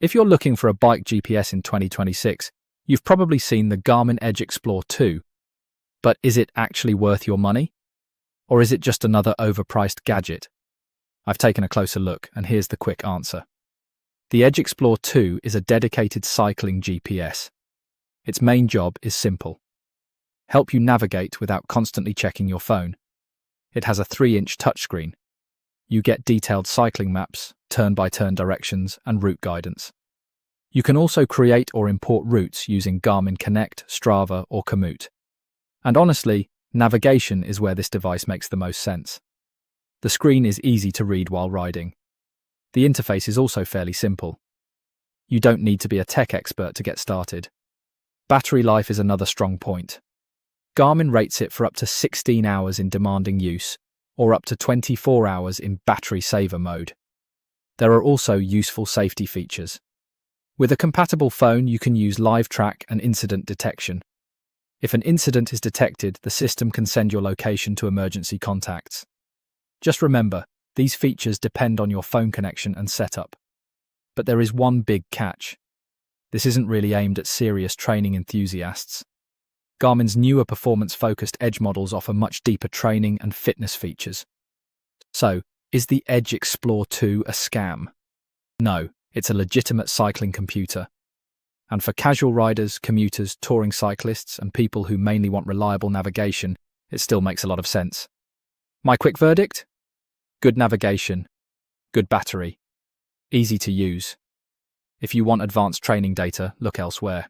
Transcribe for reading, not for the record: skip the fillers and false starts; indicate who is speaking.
Speaker 1: If you're looking for a bike GPS in 2026, you've probably seen the Garmin Edge Explore 2. But is it actually worth your money? Or is it just another overpriced gadget? I've taken a closer look, and here's the quick answer. The Edge Explore 2 is a dedicated cycling GPS. Its main job is simple: help you navigate without constantly checking your phone. It has a 3-inch touchscreen. You get detailed cycling maps, turn-by-turn directions, and route guidance. You can also create or import routes using Garmin Connect, Strava, or Komoot. And honestly, navigation is where this device makes the most sense. The screen is easy to read while riding. The interface is also fairly simple. You don't need to be a tech expert to get started. Battery life is another strong point. Garmin rates it for up to 16 hours in demanding use, or up to 24 hours in battery saver mode. There are also useful safety features. With a compatible phone, you can use live track and incident detection. If an incident is detected, the system can send your location to emergency contacts. Just remember, these features depend on your phone connection and setup. But there is one big catch. This isn't really aimed at serious training enthusiasts. Garmin's newer performance-focused Edge models offer much deeper training and fitness features. So, is the Edge Explore 2 a scam? No, it's a legitimate cycling computer. And for casual riders, commuters, touring cyclists, and people who mainly want reliable navigation, it still makes a lot of sense. My quick verdict? Good navigation, good battery, easy to use. If you want advanced training data, look elsewhere.